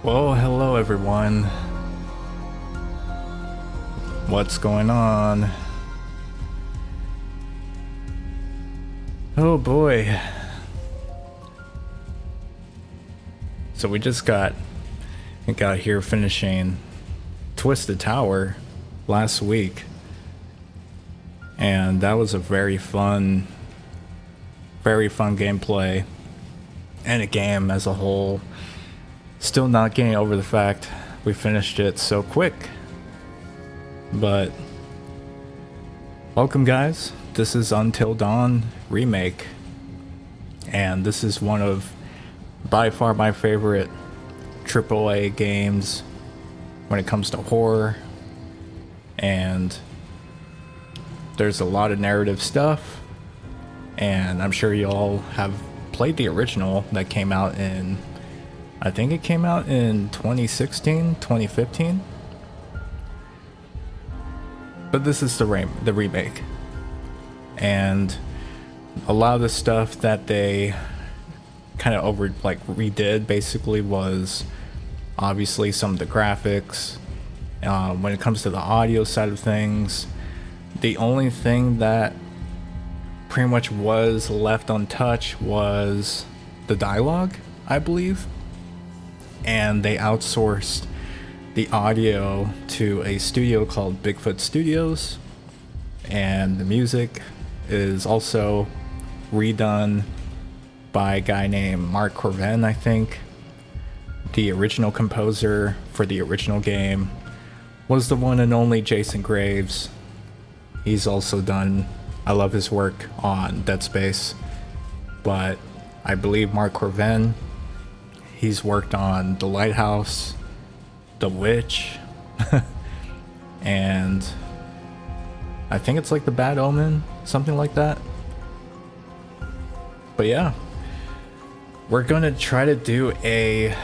Well, hello everyone. What's going on? Oh boy. So we just got here finishing Twisted Tower last week. And that was a very fun gameplay and a game as a whole. Still not getting over the fact we finished it so quick. But welcome guys, this is Until Dawn Remake. And this is one of by far my favorite AAA games when it comes to horror. And there's a lot of narrative stuff. And I'm sure you all have played the original that came out in, I think it came out in 2016, 2015. But this is the remake. And a lot of the stuff that they kind of redid basically was obviously some of the graphics. When it comes to the audio side of things, the only thing that pretty much was left untouched was the dialogue, I believe. And they outsourced the audio to a studio called Bigfoot Studios, and the music is also redone by a guy named Mark Corven, I think. The original composer for the original game was the one and only Jason Graves. He's also done, I love his work on Dead Space, but I believe Mark Corven, he's worked on The Lighthouse, The Witch, and I think it's like The Bad Omen, something like that. But yeah, we're gonna try to do an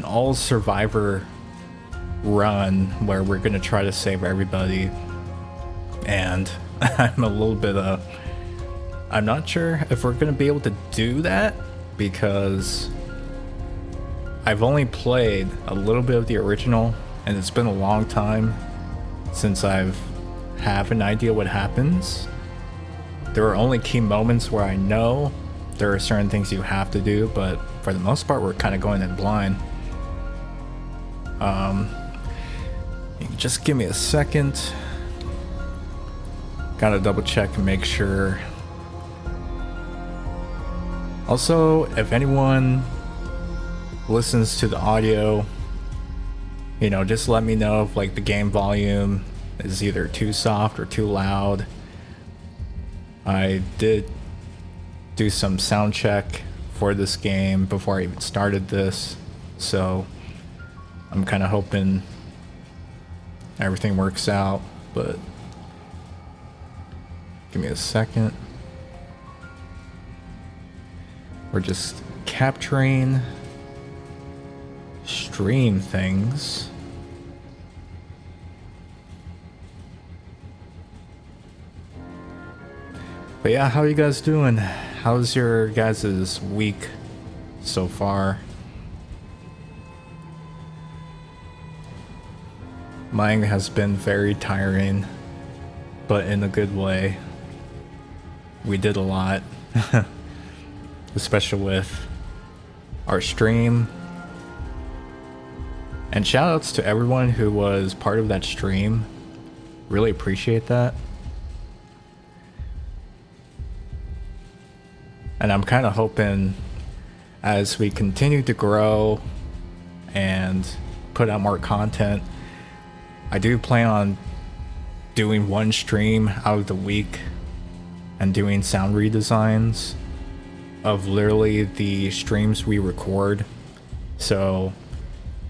all survivor run where we're gonna try to save everybody. And I'm a little bit I'm not sure if we're gonna be able to do that, because I've only played a little bit of the original, and it's been a long time since I've have an idea what happens. There are only key moments where I know there are certain things you have to do, but for the most part we're kind of going in blind. You can just give me a second. Gotta double check and make sure. Also, if anyone listens to the audio, you know, just let me know if like the game volume is either too soft or too loud. I did do some sound check for this game before I even started this, so I'm kind of hoping everything works out, but give me a second. We're just capturing stream things. But yeah, how are you guys doing? How's your guys' week so far? Mine has been very tiring, but in a good way. We did a lot, especially with our stream. And shoutouts to everyone who was part of that stream. Really appreciate that. And I'm kind of hoping as we continue to grow and put out more content, I do plan on doing one stream out of the week and doing sound redesigns of literally the streams we record. So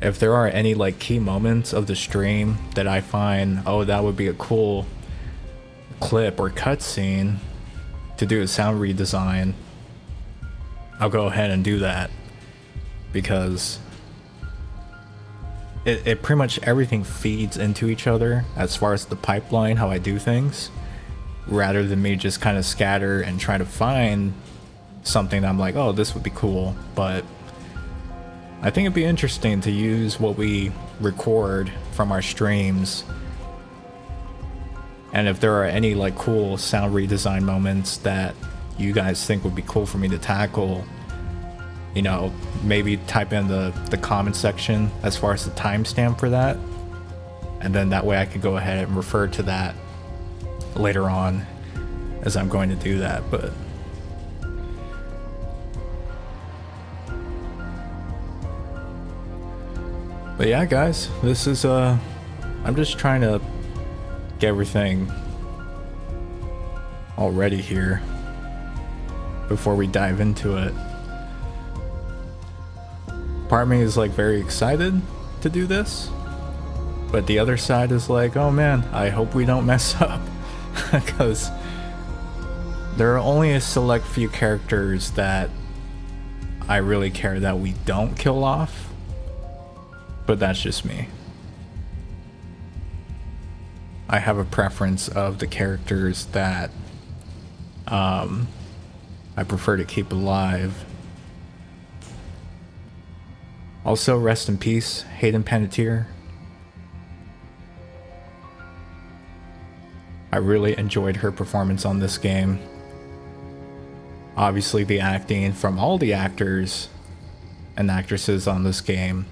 if there are any like key moments of the stream that I find, oh, that would be a cool clip or cutscene to do a sound redesign, I'll go ahead and do that, because it pretty much everything feeds into each other as far as the pipeline, how I do things, rather than me just kind of scatter and try to find something that I'm like, oh, this would be cool, but I think it'd be interesting to use what we record from our streams, and if there are any like cool sound redesign moments that you guys think would be cool for me to tackle, you know, maybe type in the comment section as far as the timestamp for that, and then that way I could go ahead and refer to that later on as I'm going to do that. But yeah, guys, this is I'm just trying to get everything all ready here before we dive into it. Part of me is like very excited to do this, but the other side is like, oh man, I hope we don't mess up, because there are only a select few characters that I really care that we don't kill off, but that's just me. I have a preference of the characters that I prefer to keep alive. Also, rest in peace, Hayden Panettiere. I really enjoyed her performance on this game. Obviously, the acting from all the actors and actresses on this game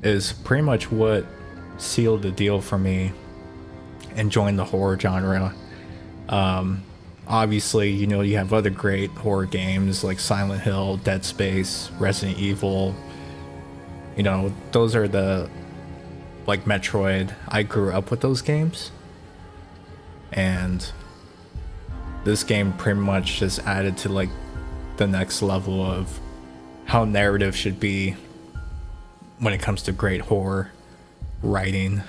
is pretty much what sealed the deal for me enjoying the horror genre. Obviously, you know, you have other great horror games like Silent Hill, Dead Space, Resident Evil. You know, those are the, like Metroid. I grew up with those games, and this game pretty much just added to like the next level of how narrative should be when it comes to great horror writing.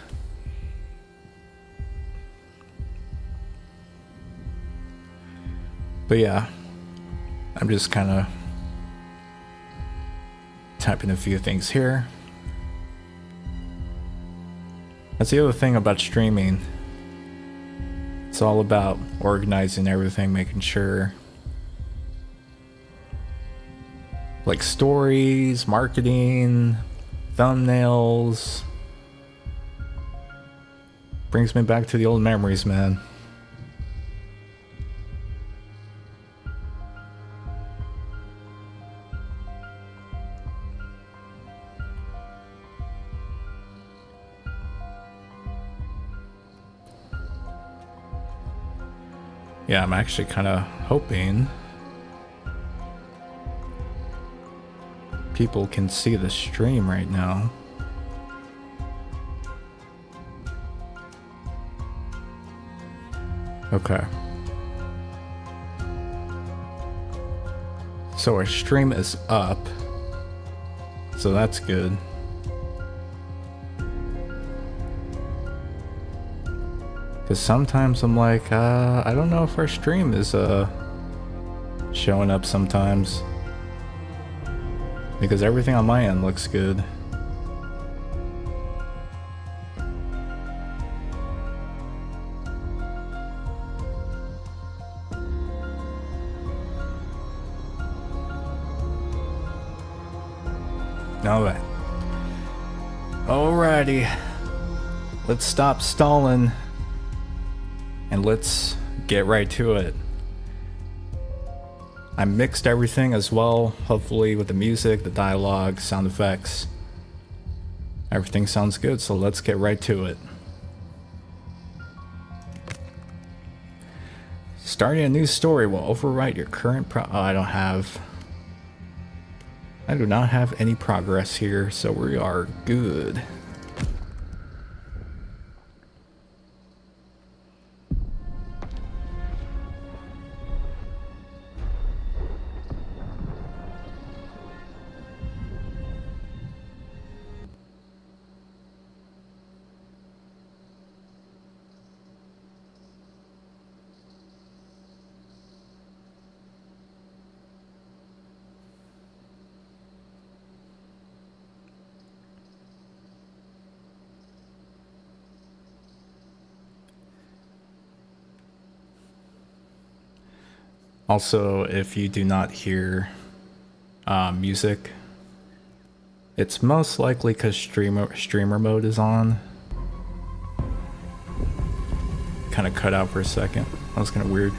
But yeah, I'm just kind of typing a few things here. That's the other thing about streaming. It's all about organizing everything, making sure like stories, marketing, thumbnails. Brings me back to the old memories, man. Yeah, I'm actually kind of hoping people can see the stream right now. Okay. So our stream is up. So that's good. Because sometimes I'm like, I don't know if our stream is showing up sometimes. Because everything on my end looks good. Alright. Alrighty. Let's stop stalling. And let's get right to it. I mixed everything as well, hopefully with the music, the dialogue, sound effects. Everything sounds good, so let's get right to it. Starting a new story will overwrite your current I do not have any progress here, so we are good. Also, if you do not hear music, It's most likely because streamer mode is on. Kind of cut out for a second. That was kind of weird.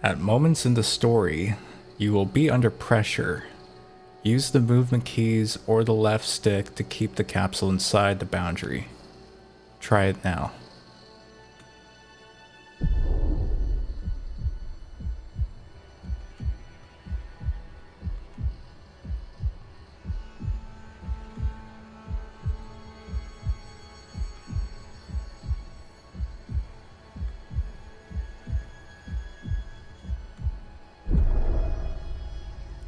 At moments in the story, you will be under pressure. Use the movement keys or the left stick to keep the capsule inside the boundary. Try it now.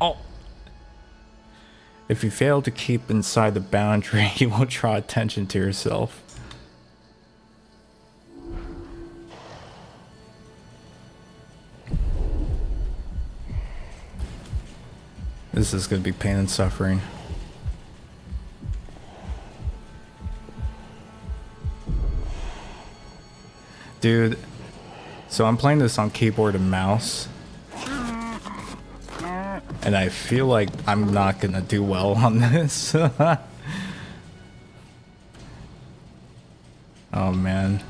Oh! If you fail to keep inside the boundary, you will draw attention to yourself. This is gonna be pain and suffering. Dude, so I'm playing this on keyboard and mouse. And I feel like I'm not gonna do well on this. Oh man.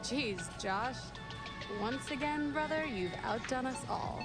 Jeez, Josh. Once again, brother, you've outdone us all.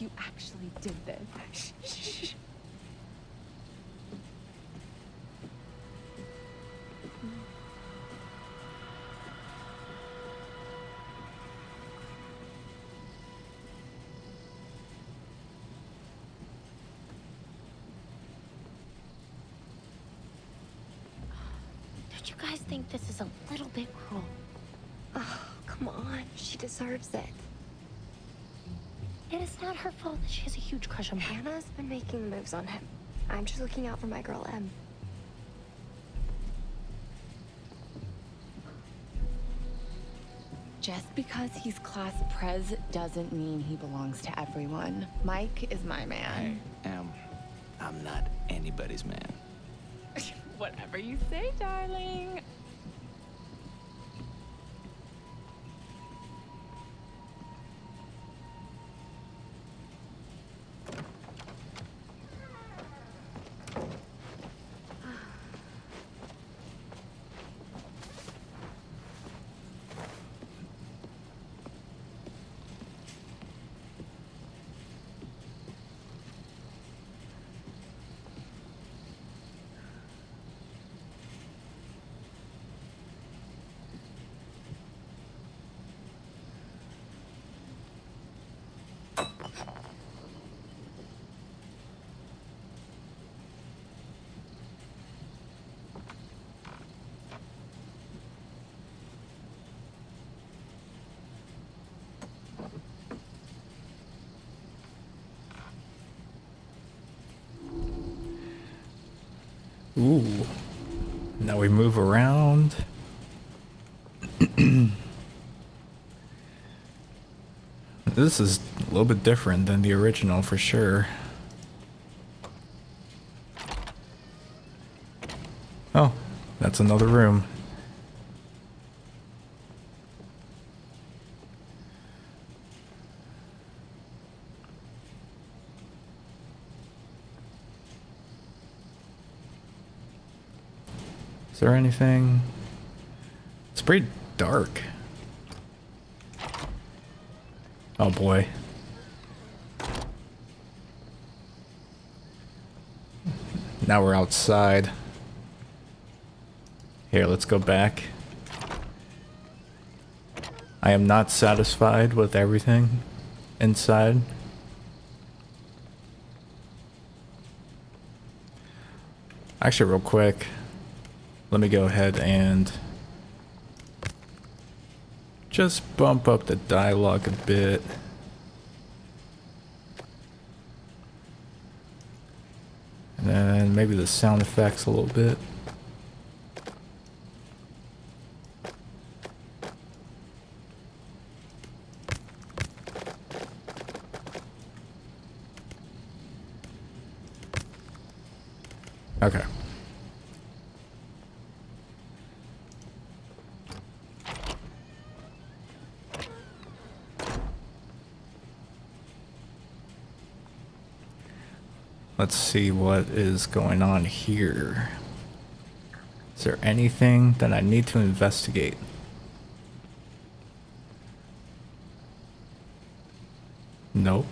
You actually did this. Shh. Don't you guys think this is a little bit cruel? Oh, come on. She deserves it. And it's not her fault that she has a huge crush on him. Hannah's been making moves on him. I'm just looking out for my girl, Em. Just because he's class prez doesn't mean he belongs to everyone. Mike is my man. I'm not anybody's man. Whatever you say, darling. Ooh. Now we move around. This is a little bit different than the original for sure. Oh, that's another room. Is there anything? It's pretty dark. Oh boy. Now we're outside. Here, let's go back. I am not satisfied with everything inside. Actually, real quick, let me go ahead and just bump up the dialogue a bit. And then maybe the sound effects a little bit. Okay. Let's see what is going on here. Is there anything that I need to investigate? Nope.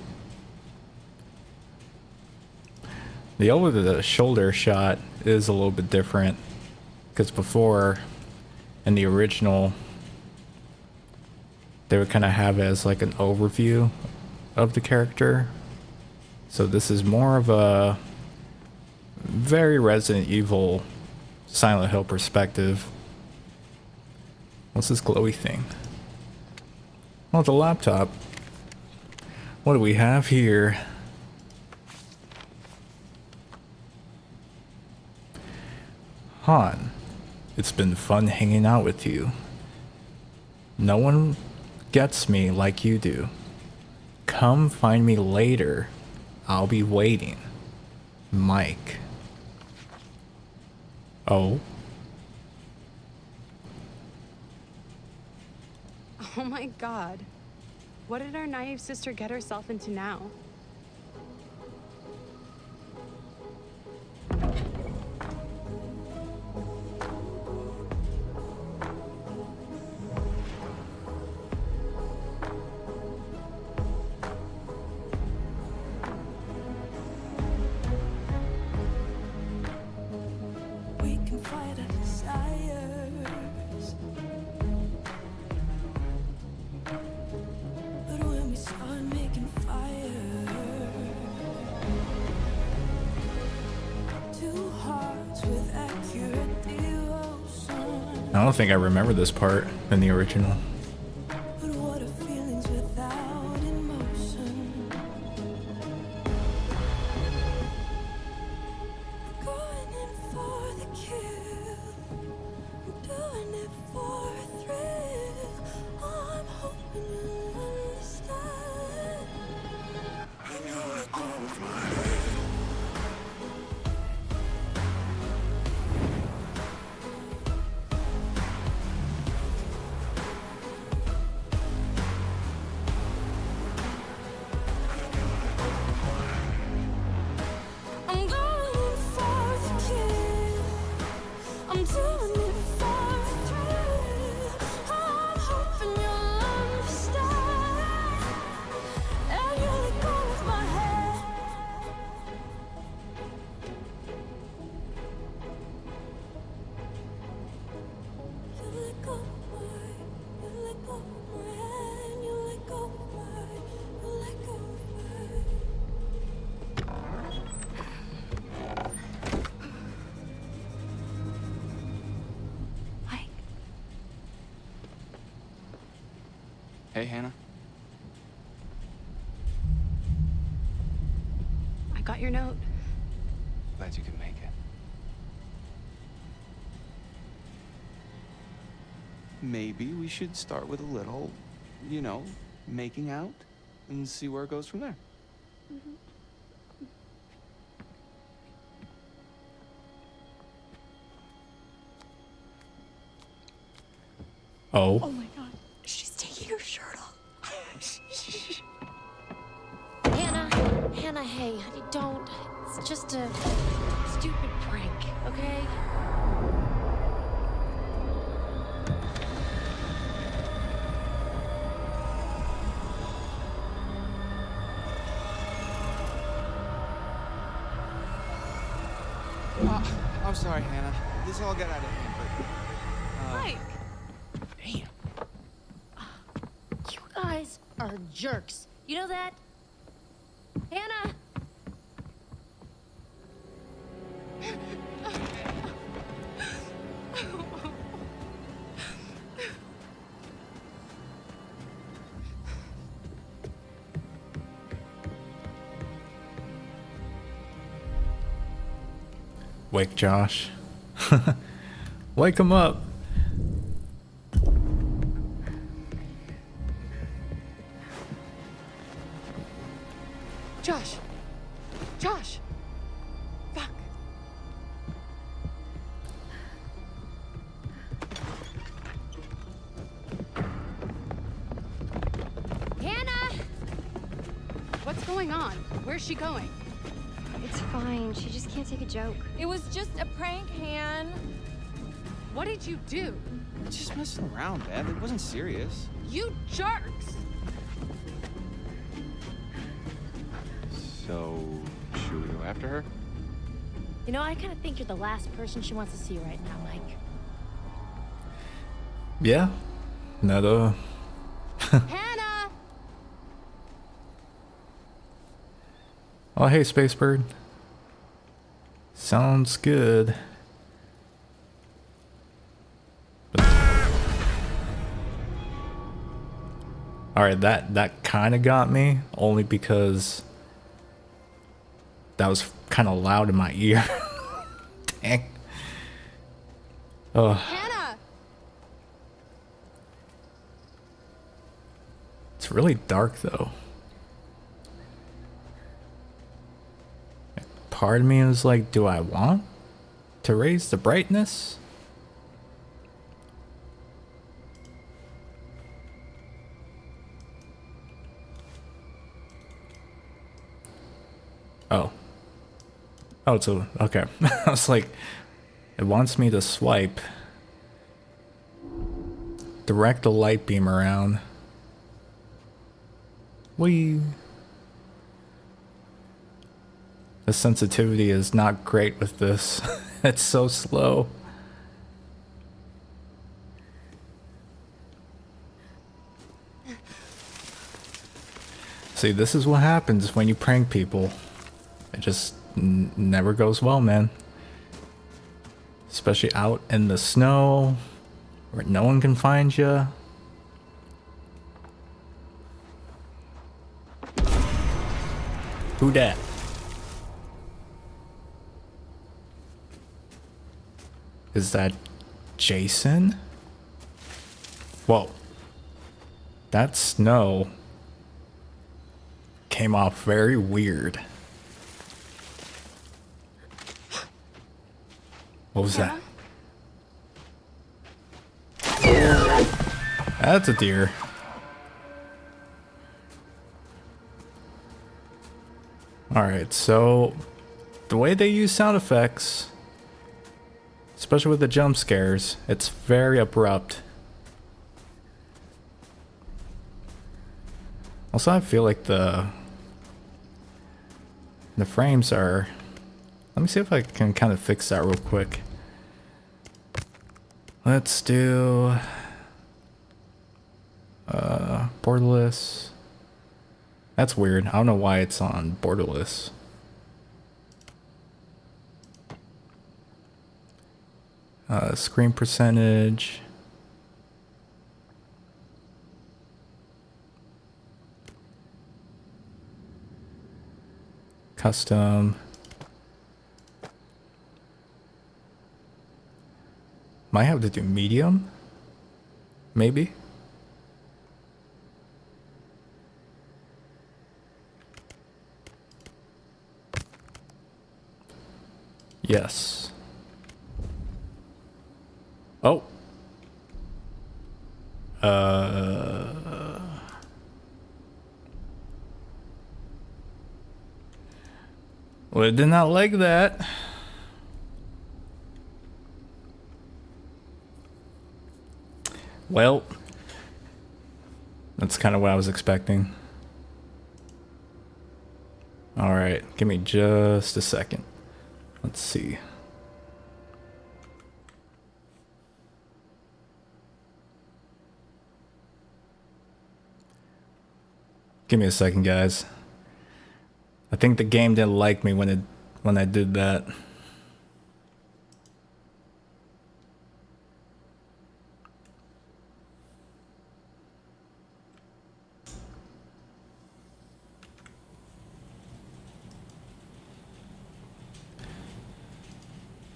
The over the shoulder shot is a little bit different, because before in the original they would kind of have it as like an overview of the character. So this is more of a very Resident Evil Silent Hill perspective. What's this glowy thing? Oh, the laptop. What do we have here? Han, it's been fun hanging out with you. No one gets me like you do. Come find me later. I'll be waiting. Mike. Oh. Oh my god. What did our naive sister get herself into now? We can fight our desires, but when we start making fire, two hearts with accurate devotion. I don't think I remember this part in the original. But what are feelings without emotion? Going in for the kill, doing it for a thrill. I'm Hannah? I got your note. Glad you could make it. Maybe we should start with a little, you know, making out and see where it goes from there. Oh. Oh my god, she's taking her shirt off. Hannah, hey, don't. It's just a stupid prank, okay? I'm sorry, Hannah. This all got out of hand, but... Mike! Damn. You guys are jerks. You know that? Hannah! Wake Josh. Wake him up. Josh! Josh! Fuck. Hannah! What's going on? Where's she going? It's fine. She just can't take a joke. It was just a prank, Han. What did you do? Just messing around, Beth. It wasn't serious. You jerks! So, should we go after her? You know, I kind of think you're the last person she wants to see right now, Mike. Yeah. Another. Hannah! Oh, hey, Space Bird. Sounds good. Alright, that kind of got me, only because that was kind of loud in my ear. Dang. Oh, Hannah! it's really dark though. Part of me was like, do I want to raise the brightness? Oh. Oh, it's a... Okay. I was like, it wants me to swipe. Direct the light beam around. Whee! The sensitivity is not great with this. It's so slow. See, this is what happens when you prank people. It just never goes well, man. Especially out in the snow, where no one can find you. Who dat? Is that Jason? Whoa. That snow came off very weird. What was that? That's a deer. Alright, so the way they use sound effects, especially with the jump scares, it's very abrupt. Also, I feel like the frames are... Let me see if I can kind of fix that real quick. Let's do... borderless. That's weird. I don't know why it's on borderless. Screen percentage. Custom. Might have to do medium? Maybe? Yes. Oh. Well, it did not like that. Well, that's kind of what I was expecting. All right, give me just a second. Let's see. Give me a second, guys. I think the game didn't like me when I did that.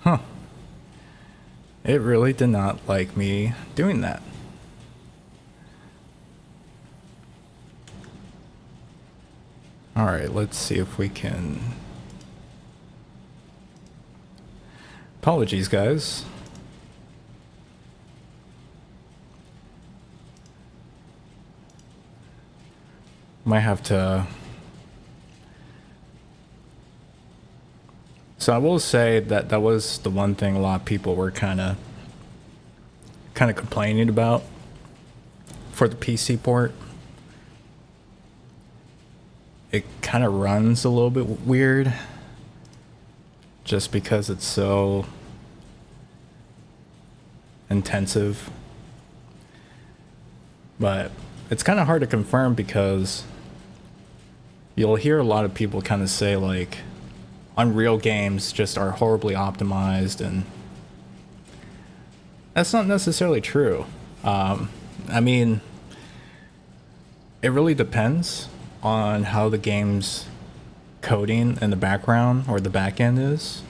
Huh. It really did not like me doing that. Alright, let's see if we can... Apologies, guys. Might have to... So I will say that that was the one thing a lot of people were kind of complaining about for the PC port. It kind of runs a little bit weird just because it's so intensive. But it's kind of hard to confirm because you'll hear a lot of people kind of say like Unreal games just are horribly optimized, and that's not necessarily true. I mean, it really depends on how the game's coding in the background or the back end is.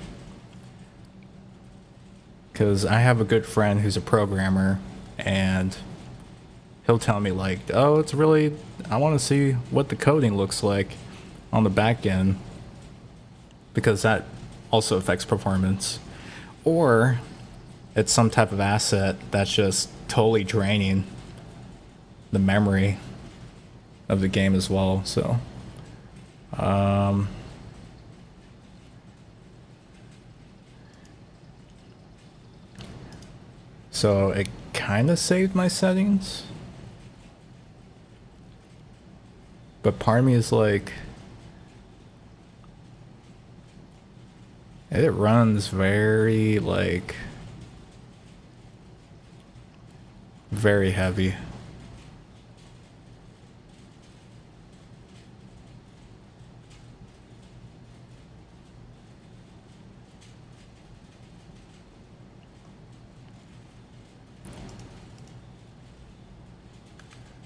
Because I have a good friend who's a programmer, and he'll tell me like, oh, it's really, I want to see what the coding looks like on the back end, because that also affects performance. Or it's some type of asset that's just totally draining the memory of the game as well. So so it kind of saved my settings, but part of me is like, it runs very, like, very heavy.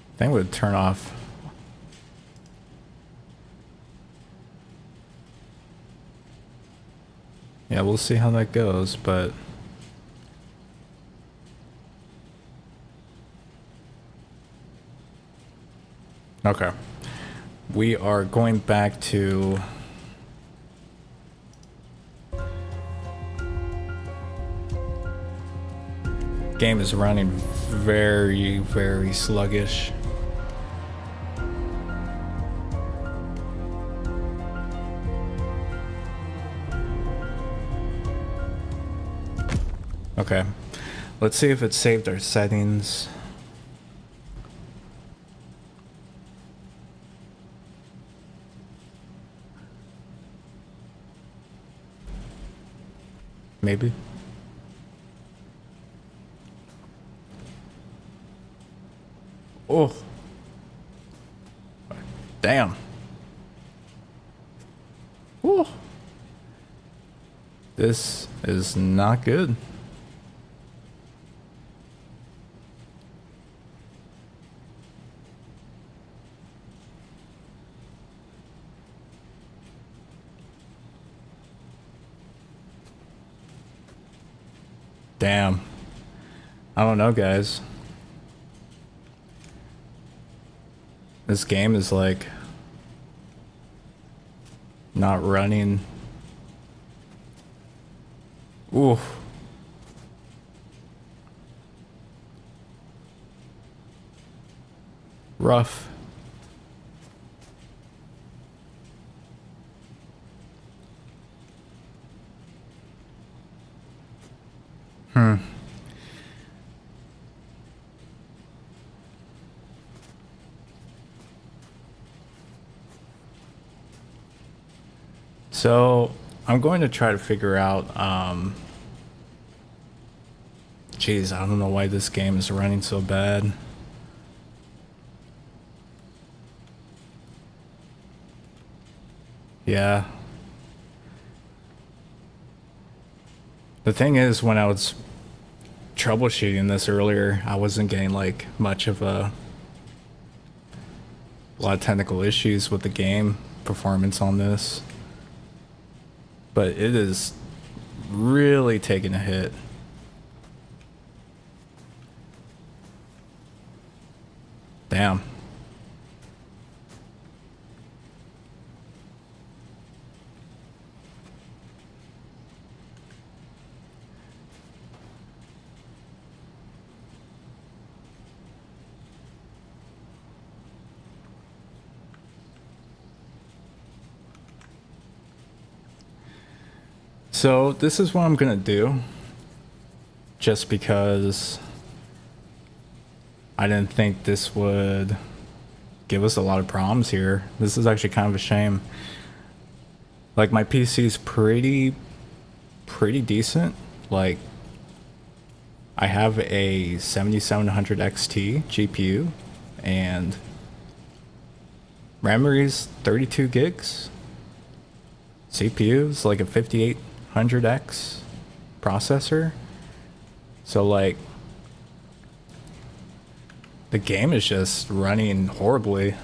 I think it would turn off. Yeah, we'll see how that goes, but okay. We are going back to game is running very, very sluggish. Okay, let's see if it saved our settings. Maybe. Oh. Damn. Whew. This is not good. Damn. I don't know, guys. This game is like not running. Ooh. Rough. So I'm going to try to figure out, geez, I don't know why this game is running so bad. Yeah. The thing is, when I was troubleshooting this earlier, I wasn't getting like much of a lot of technical issues with the game performance on this. But it is really taking a hit. Damn. So this is what I'm gonna do, just because I didn't think this would give us a lot of problems here. This is actually kind of a shame. Like, my PC's pretty decent. Like, I have a 7700 XT GPU and memory's 32 gigs. CPU's like a 5800X processor. So like, the game is just running horribly.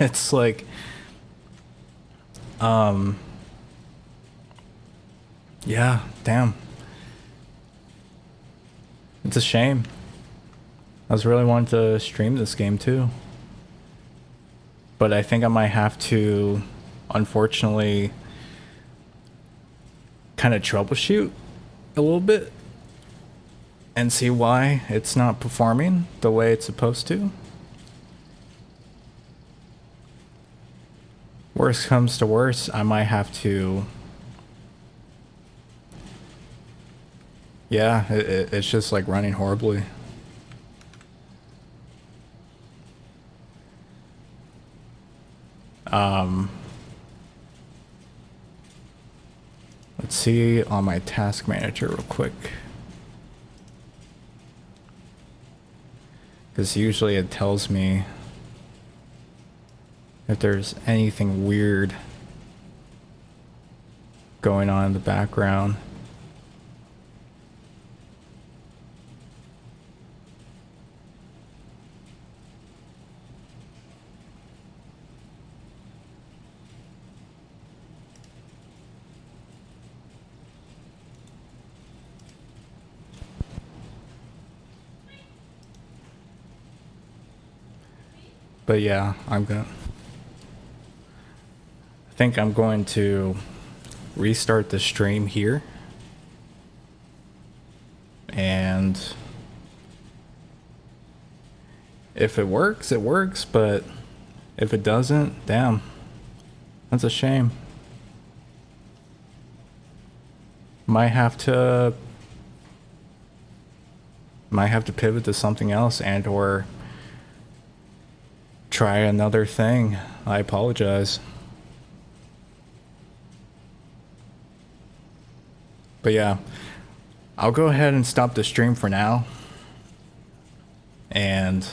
It's like, yeah, damn. It's a shame. I was really wanting to stream this game too. But I think I might have to, unfortunately, kind of troubleshoot a little bit and see why it's not performing the way it's supposed to. Worst comes to worst, I might have to, yeah, it's just like running horribly. Let's see on my task manager real quick. Because usually it tells me if there's anything weird going on in the background. But yeah, I think I'm going to restart the stream here. And if it works, it works, but if it doesn't, damn, that's a shame. Might have to pivot to something else and or try another thing. I apologize. But yeah, I'll go ahead and stop the stream for now. And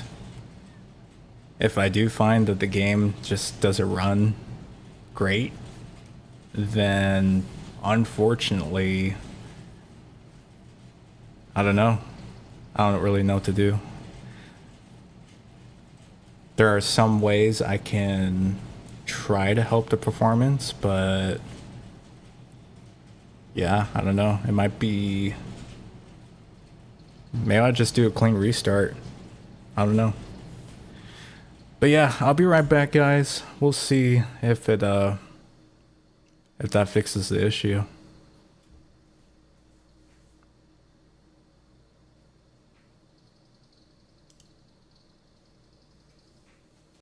if I do find that the game just doesn't run great, then unfortunately, I don't know. I don't really know what to do. There are some ways I can try to help the performance, but yeah, I don't know. It might be Maybe I'll just do a clean restart. I don't know. But yeah, I'll be right back, guys. We'll see if that fixes the issue.